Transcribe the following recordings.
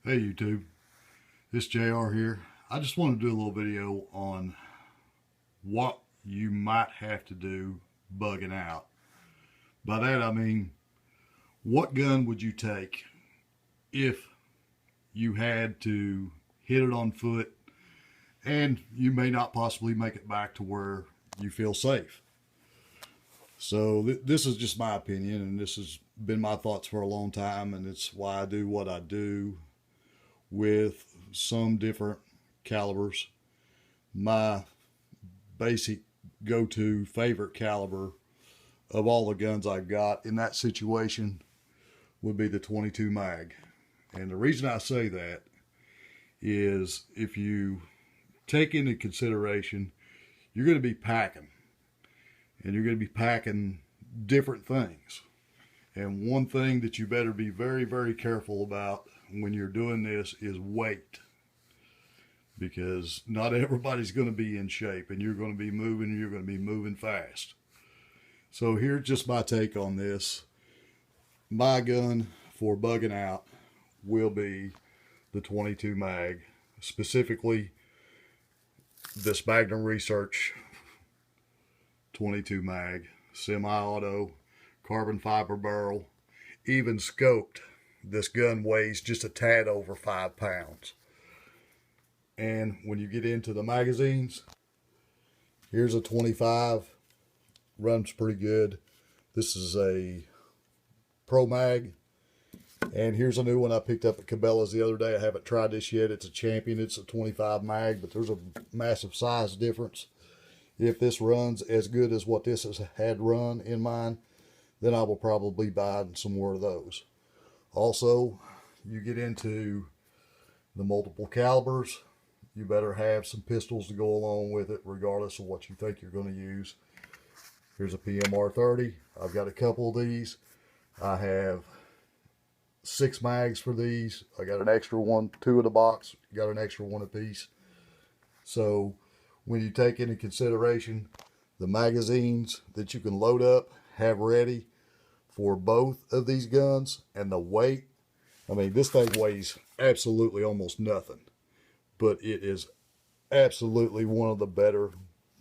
Hey YouTube, it's JR here. I just want to do a little video on what you might have to do bugging out. By that I mean, what gun would you take if you had to hit it on foot and you may not possibly make it back to where you feel safe? So this is just my opinion, and this has been my thoughts for a long time, and it's why I do what I do with some different calibers. My basic go-to favorite caliber of all the guns I've got in that situation would be the 22 mag. And the reason I say that is if you take into consideration you're going to be packing, and you're going to be packing different things. And one thing that you better be very, very careful about when you're doing this is weight, because not everybody's going to be in shape, and you're going to be moving, and you're going to be moving fast. So here's just my take on this. My gun for bugging out will be the 22 mag, specifically this Magnum Research 22 mag, semi-auto, carbon fiber barrel, even scoped. This gun weighs just a tad over 5 pounds. And when you get into the magazines, here's a 25, runs pretty good. This is a Pro Mag. And here's a new one I picked up at Cabela's the other day. I haven't tried this yet. It's a Champion. It's a 25 mag, but there's a massive size difference. If this runs as good as what this has had run in mine, then I will probably buy some more of those. Also, you get into the multiple calibers, you better have some pistols to go along with it, regardless of what you think you're going to use. Here's a PMR 30. I've got a couple of these. I have 6 mags for these. I got an extra one, 2 in the box. Got an extra one apiece. So when you take into consideration the magazines that you can load up, have ready for both of these guns, and the weight, I mean, this thing weighs absolutely almost nothing, but it is absolutely one of the better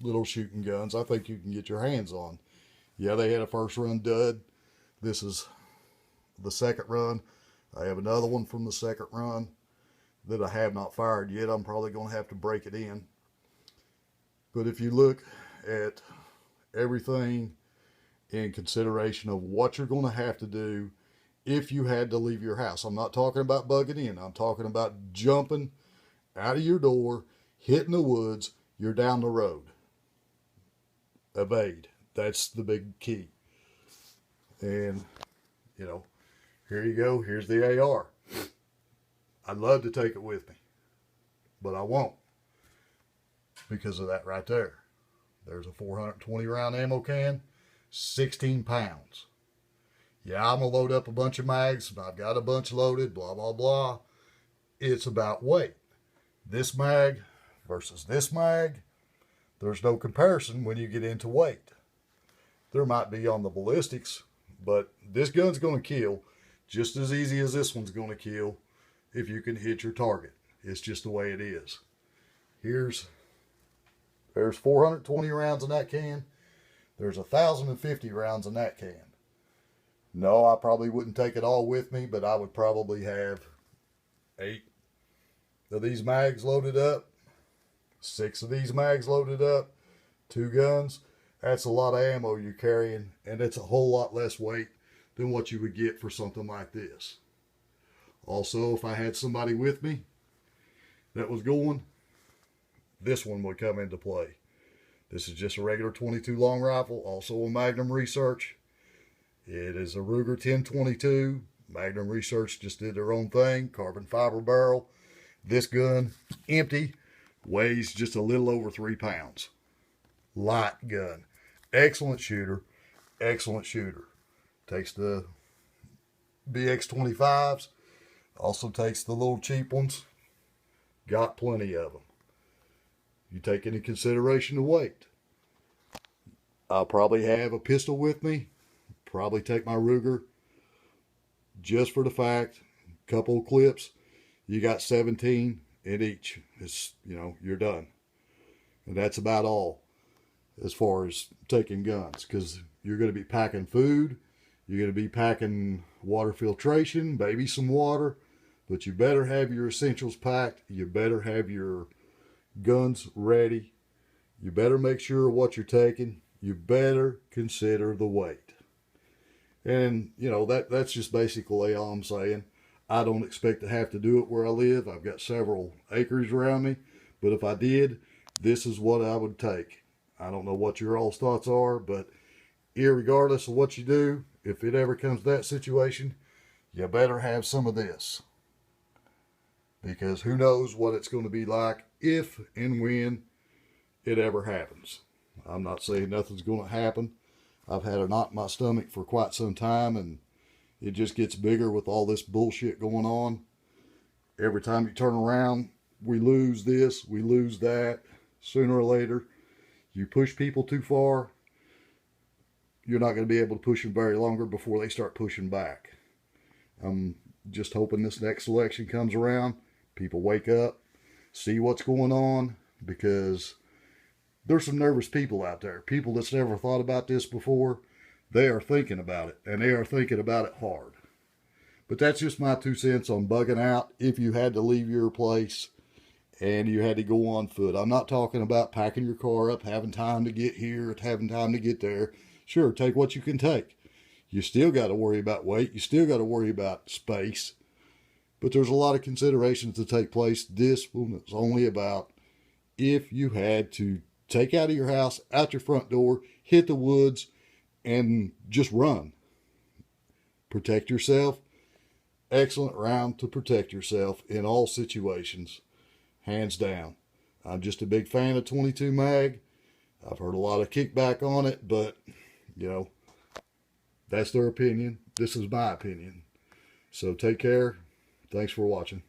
little shooting guns I think you can get your hands on. Yeah, they had a first run dud. This is the second run. I have another one from the second run that I have not fired yet. I'm probably going to have to break it in. But if you look at everything in consideration of what you're going to have to do if you had to leave your house, I'm not talking about bugging in. I'm talking about jumping out of your door, hitting the woods, you're down the road. Evade. That's the big key. And, you know, here you go. Here's the AR. I'd love to take it with me, but I won't, because of that right there. There's a 420 round ammo can, 16 pounds. Yeah, I'm going to load up a bunch of mags. I've got a bunch loaded, blah, blah, blah. It's about weight. This mag versus this mag, there's no comparison when you get into weight. There might be on the ballistics, but this gun's going to kill just as easy as this one's going to kill if you can hit your target. It's just the way it is. There's 420 rounds in that can. There's 1,050 rounds in that can. No, I probably wouldn't take it all with me, but I would probably have 8 of these mags loaded up, 6 of these mags loaded up, 2 guns. That's a lot of ammo you're carrying, and it's a whole lot less weight than what you would get for something like this. Also, if I had somebody with me that was going, this one would come into play. This is just a regular 22 long rifle, also a Magnum Research. It is a Ruger 1022. Magnum Research just did their own thing, carbon fiber barrel. This gun, empty, weighs just a little over 3 pounds. Light gun. Excellent shooter. Excellent shooter. Takes the BX25s. Also takes the little cheap ones. Got plenty of them. You take into consideration the weight. I'll probably have a pistol with me. Probably take my Ruger just for the fact, couple of clips. you got 17 in each. It's, you know, you're done. And that's about all as far as taking guns, because you're going to be packing food, you're going to be packing water filtration, maybe some water, but you better have your essentials packed. You better have your guns ready. You better make sure what you're taking. You better consider the weight. And, you know, that's just basically all I'm saying. I don't expect to have to do it where I live. I've got several acres around me, but if I did, this is what I would take. I don't know what your all's thoughts are, but irregardless of what you do, if it ever comes to that situation, you better have some of this. Because who knows what it's going to be like if and when it ever happens. I'm not saying nothing's going to happen. I've had a knot in my stomach for quite some time, and it just gets bigger with all this bullshit going on. Every time you turn around, we lose this, we lose that. Sooner or later, you push people too far, you're not going to be able to push them very longer before they start pushing back. I'm just hoping this next election comes around, people wake up, see what's going on, because there's some nervous people out there. People that's never thought about this before, they are thinking about it, and they are thinking about it hard. But that's just my 2 cents on bugging out if you had to leave your place and you had to go on foot. I'm not talking about packing your car up, having time to get here, having time to get there. Sure, take what you can take. You still got to worry about weight. You still got to worry about space. But there's a lot of considerations to take place. This one is only about if you had to take out of your house, out your front door, hit the woods, and just run. Protect yourself. Excellent round to protect yourself in all situations. Hands down. I'm just a big fan of 22 mag. I've heard a lot of kickback on it, but, you know, that's their opinion. This is my opinion. So take care. Thanks for watching.